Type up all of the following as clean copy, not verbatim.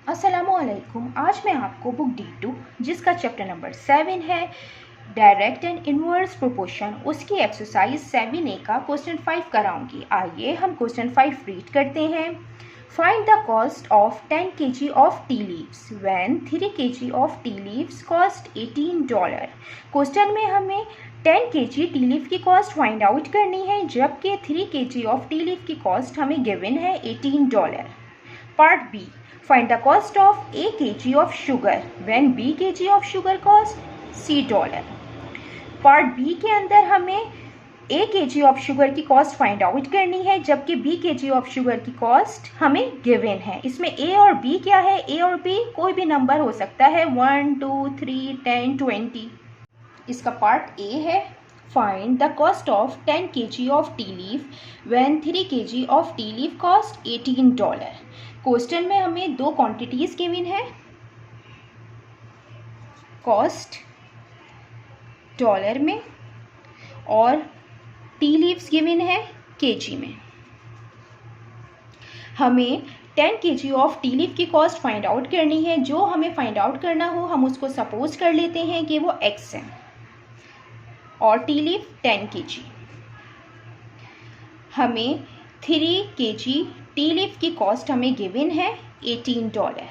अस्सलामुअलैकुम। आज मैं आपको बुक D2 जिसका चैप्टर नंबर 7 है डायरेक्ट एंड इनवर्स प्रोपोर्शन, उसकी एक्सरसाइज 7A का क्वेश्चन 5 कराऊंगी। आइए हम क्वेश्चन 5 रीड करते हैं। Find the cost of 10 kg of tea leaves when 3 kg of tea leaves cost $18। Question में हमें 10 kg टी लीफ की कॉस्ट फाइंड आउट करनी है, जबकि 3 kg ऑफ टी लीफ की कॉस्ट हमें गिवन है $18। Part B, find the cost of a kg of sugar when b kg of sugar cost $C। Part B के अंदर हमें a kg ऑफ शुगर की कॉस्ट फाइंड आउट करनी है, जबकि b kg ऑफ शुगर की cost हमें given है। इसमें a और b क्या है? a और b कोई भी नंबर हो सकता है, 1 2 3 10 20। इसका पार्ट ए है, find the cost of 10 kg of tea leaf when 3 kg of tea leaf cost $18। Question में हमें दो क्वांटिटीज गिवन है, कॉस्ट डॉलर में और टी लीव्स गिवन है केजी में। हमें 10 kg ऑफ टी लीफ की कॉस्ट फाइंड आउट करनी है। जो हमें फाइंड आउट करना हो हम उसको सपोज कर लेते हैं कि वो x है और टी लीफ 10 kg। हमें 3 kg टी लीफ की कॉस्ट हमें गिवन है $18।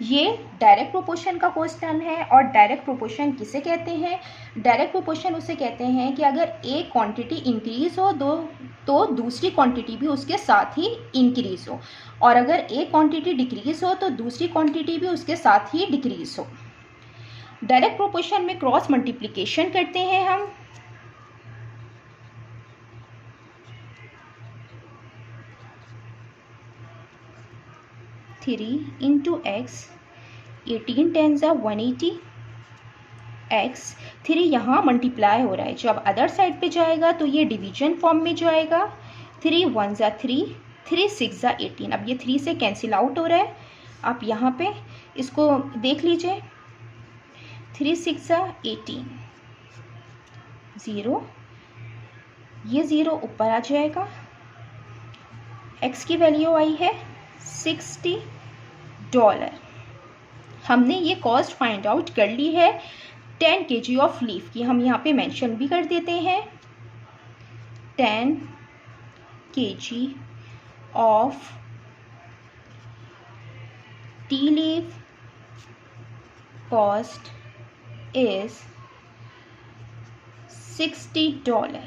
ये डायरेक्ट प्रोपोर्शन का क्वेश्चन है। और डायरेक्ट प्रोपोर्शन किसे कहते हैं? डायरेक्ट प्रोपोर्शन उसे कहते हैं कि अगर एक क्वांटिटी इंक्रीज हो तो दूसरी क्वांटिटी भी उसके साथ ही इंक्रीज हो, और अगर एक क्वांटिटी डिक्रीज हो तो दूसरी क्वांटिटी भी उसके साथ ही डिक्रीज हो। डायरेक्ट प्रोपोर्शन में क्रॉस मल्टीप्लिकेशन करते हैं हम। Into x, 18 10 180 x. 3 यहाँ मल्टीप्लाई हो रहा है, जब अदर साइड पे जाएगा तो ये डिवीजन फॉर्म में जाएगा। 3 1 3, 3 6 18। अब ये 3 से कैंसिल आउट हो रहा है। आप यहाँ पे इसको देख लीजिए, 3 6 18, 0, ये 0 ऊपर आ जाएगा। एक्स की वैल्यू आई है $60। हमने ये कॉस्ट फाइंड आउट कर ली है 10 kg ऑफ लीफ की। हम यहाँ पे मेंशन भी कर देते हैं, 10 kg of tea leaf cost is $60।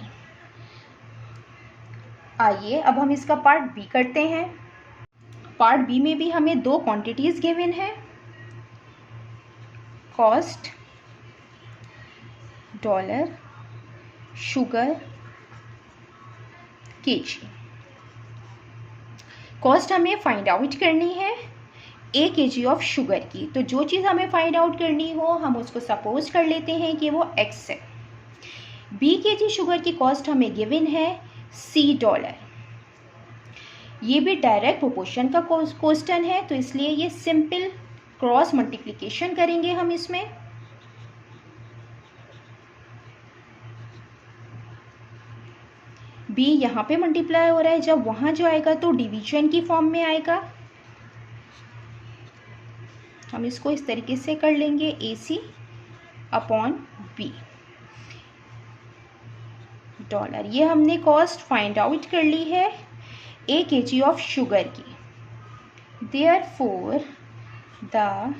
आइए अब हम इसका पार्ट बी करते हैं। पार्ट बी में भी हमें दो क्वांटिटीज गिवन है, cost dollar, sugar KG. Cost हमें फाइंड आउट करनी है a kg ऑफ शुगर की। तो जो चीज़ हमें फाइंड आउट करनी हो हम उसको सपोज कर लेते हैं कि वो x है। b kg शुगर की कॉस्ट हमें गिवन है $C। ये भी डायरेक्ट प्रोपोर्शन का क्वेश्चन है, तो इसलिए ये सिंपल क्रॉस मल्टीप्लिकेशन करेंगे हम इसमें। b यहाँ पे मल्टीप्लाई हो रहा है, जब वहाँ जाएगा तो डिवीजन की फॉर्म में आएगा। हम इसको इस तरीके से कर लेंगे, AC अपॉन B डॉलर। ये हमने कॉस्ट फाइंड आउट कर ली है a kg ऑफ शुगर की। Therefore the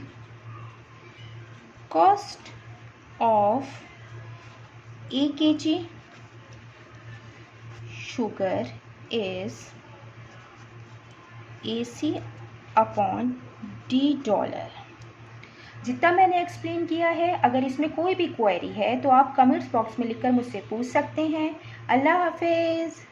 cost of a kg sugar is AC upon $D। जितना मैंने एक्सप्लेन किया है, अगर इसमें कोई भी क्वेरी है तो आप कमेंट्स बॉक्स में लिखकर मुझसे पूछ सकते हैं। अल्लाह हाफिज़।